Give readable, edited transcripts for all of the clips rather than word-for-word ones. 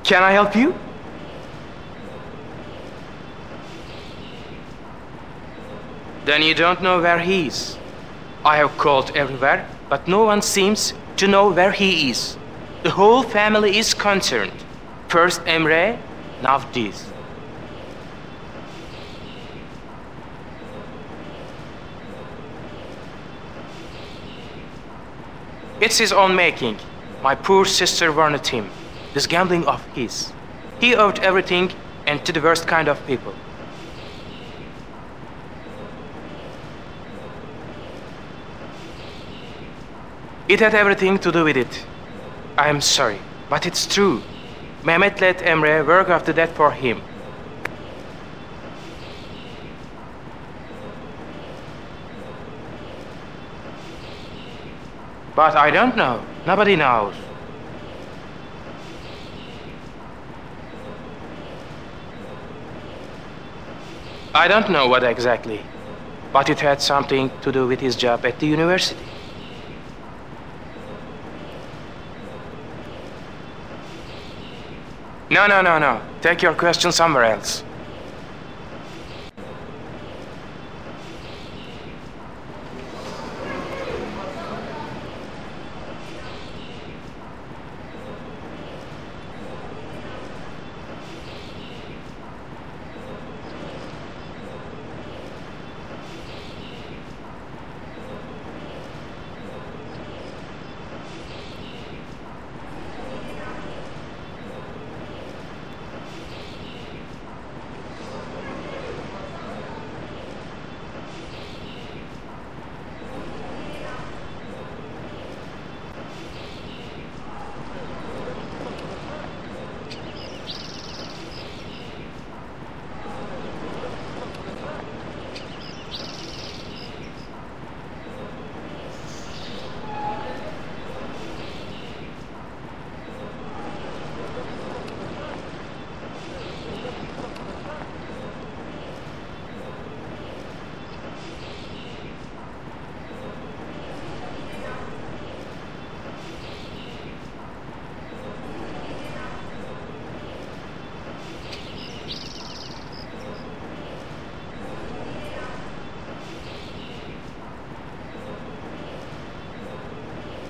Can I help you? Then you don't know where he is. I have called everywhere, but no one seems to know where he is. The whole family is concerned. First Emre, now this. It's his own making. My poor sister warned him. This gambling of his. He owed everything and to the worst kind of people. It had everything to do with it. I am sorry, but it's true. Mehmet let Emre work after that for him. But I don't know. Nobody knows. I don't know what exactly, but it had something to do with his job at the university. No. Take your question somewhere else.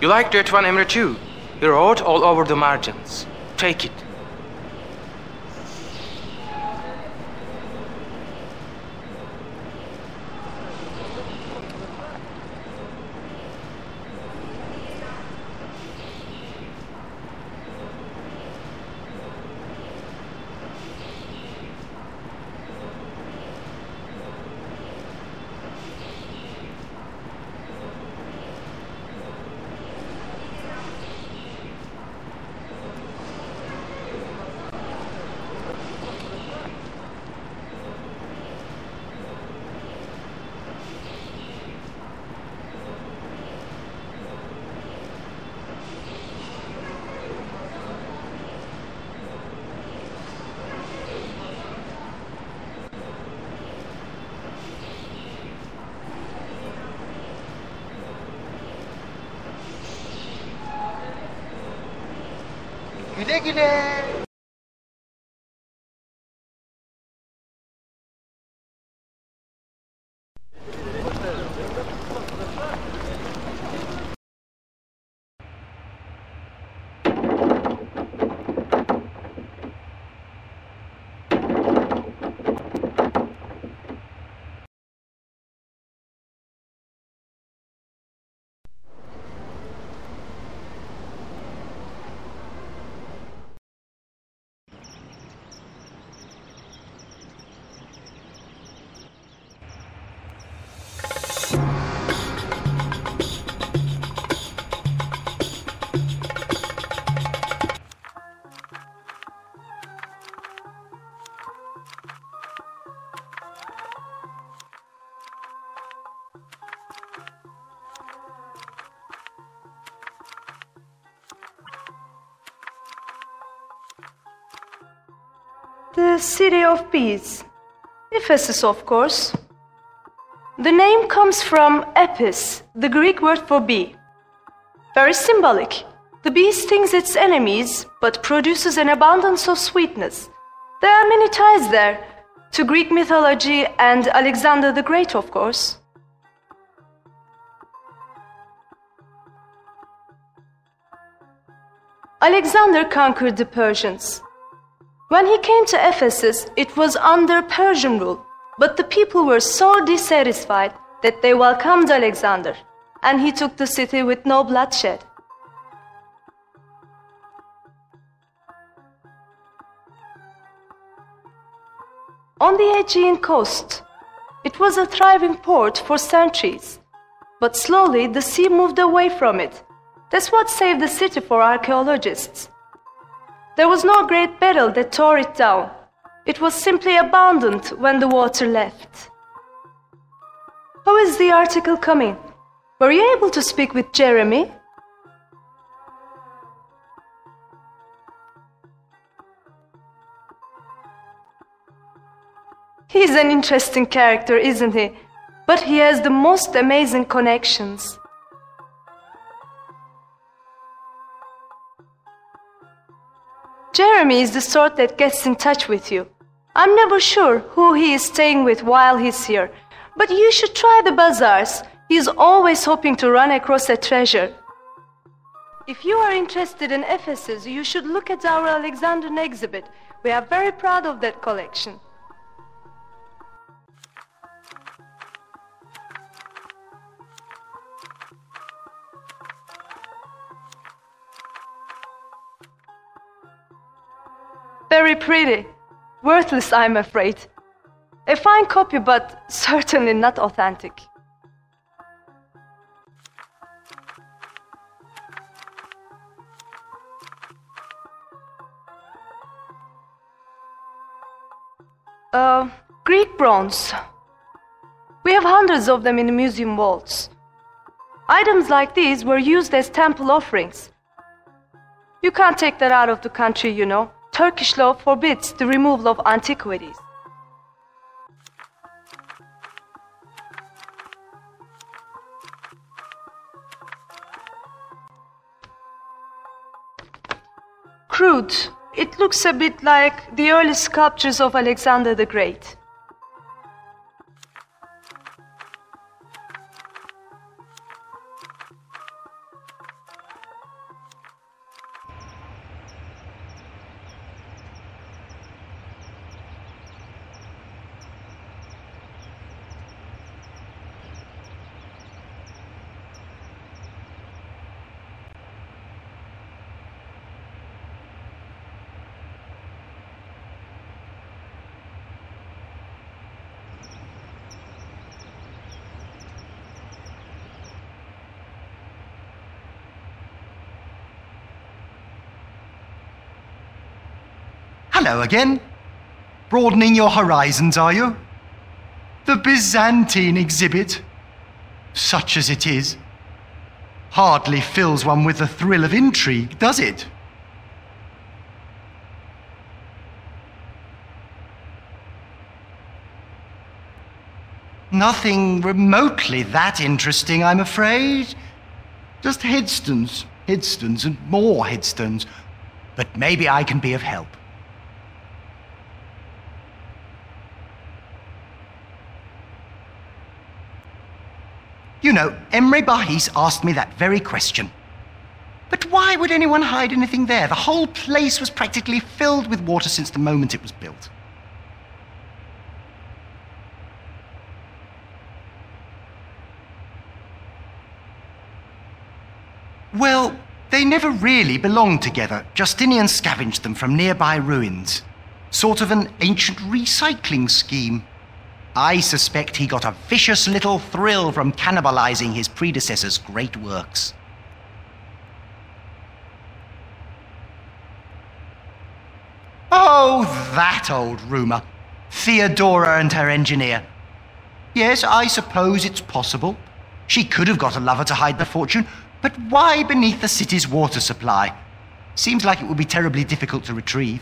You like that one, Emre, too? You wrote all over the margins. Take it. Güle güle. The city of peace. Ephesus, of course. The name comes from epis, the Greek word for bee. Very symbolic. The bee stings its enemies, but produces an abundance of sweetness. There are many ties there, to Greek mythology and Alexander the Great, of course. Alexander conquered the Persians. When he came to Ephesus, it was under Persian rule, but the people were so dissatisfied that they welcomed Alexander, and he took the city with no bloodshed. On the Aegean coast, it was a thriving port for centuries, but slowly the sea moved away from it. That's what saved the city for archaeologists. There was no great battle that tore it down. It was simply abandoned when the water left. How is the article coming? Were you able to speak with Jeremy? He's an interesting character, isn't he? But he has the most amazing connections. Jeremy is the sort that gets in touch with you. I'm never sure who he is staying with while he's here, but you should try the bazaars. He's always hoping to run across a treasure. If you are interested in Ephesus, you should look at our Alexandrian exhibit. We are very proud of that collection. Very pretty. Worthless, I'm afraid. A fine copy, but certainly not authentic. Greek bronze. We have hundreds of them in the museum vaults. Items like these were used as temple offerings. You can't take that out of the country, you know. Turkish law forbids the removal of antiquities. Crude. It looks a bit like the early sculptures of Alexander the Great. Hello again. Broadening your horizons, are you? The Byzantine exhibit, such as it is, hardly fills one with the thrill of intrigue, does it? Nothing remotely that interesting, I'm afraid. Just headstones, headstones, and more headstones. But maybe I can be of help. You know, Emre Bahis asked me that very question. But why would anyone hide anything there? The whole place was practically filled with water since the moment it was built. Well, they never really belonged together. Justinian scavenged them from nearby ruins. Sort of an ancient recycling scheme. I suspect he got a vicious little thrill from cannibalizing his predecessor's great works. Oh, that old rumor. Theodora and her engineer. Yes, I suppose it's possible. She could have got a lover to hide the fortune, but why beneath the city's water supply? Seems like it would be terribly difficult to retrieve.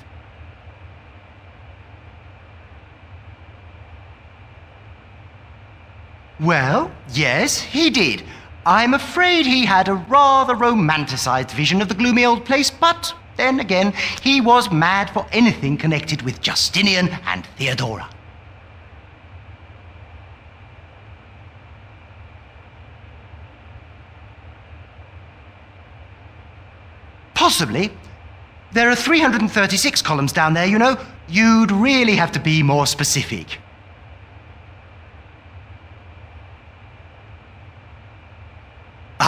Well, yes, he did. I'm afraid he had a rather romanticized vision of the gloomy old place, but then again, he was mad for anything connected with Justinian and Theodora. Possibly. There are 336 columns down there, you know. You'd really have to be more specific.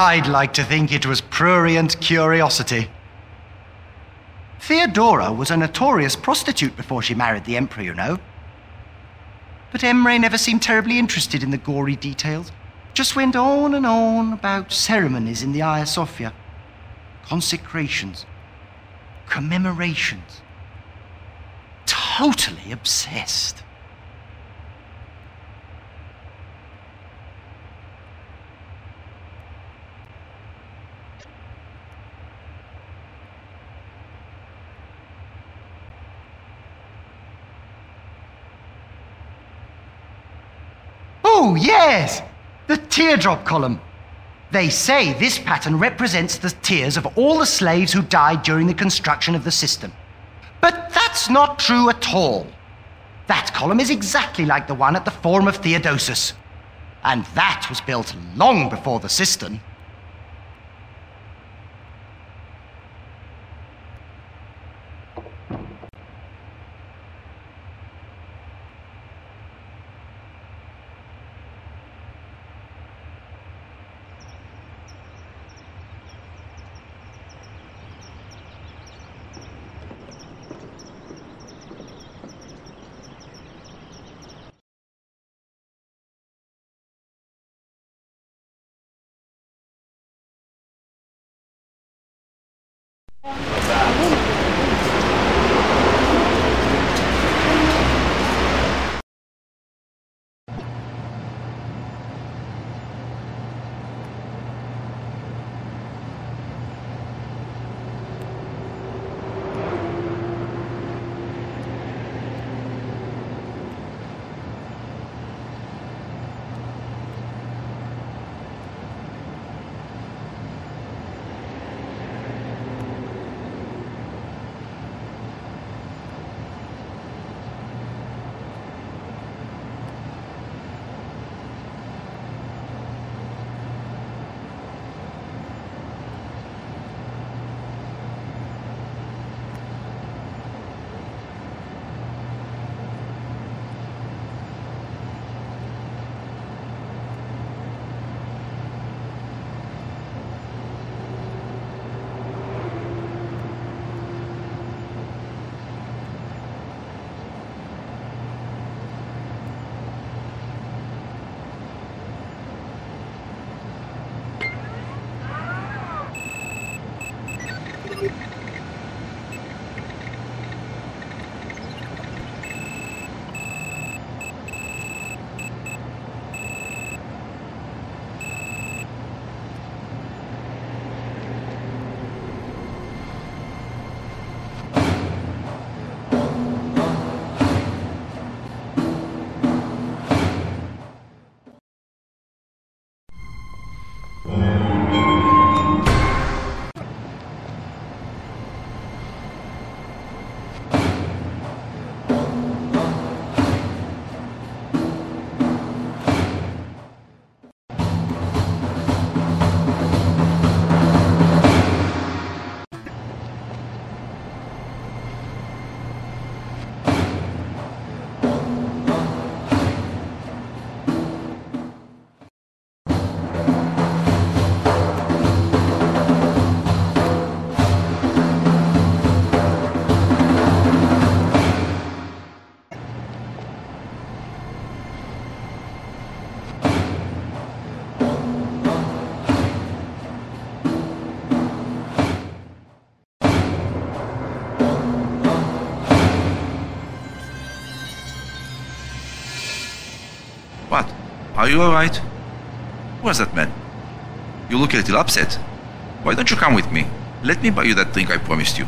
I'd like to think it was prurient curiosity. Theodora was a notorious prostitute before she married the emperor, you know. But Emre never seemed terribly interested in the gory details. Just went on and on about ceremonies in the Hagia Sophia. Consecrations. Commemorations. Totally obsessed. Oh, yes! The teardrop column. They say this pattern represents the tears of all the slaves who died during the construction of the system. But that's not true at all. That column is exactly like the one at the Forum of Theodosius. And that was built long before the cistern. What? Are you alright? Where's that man? You look a little upset. Why don't you come with me? Let me buy you that drink I promised you.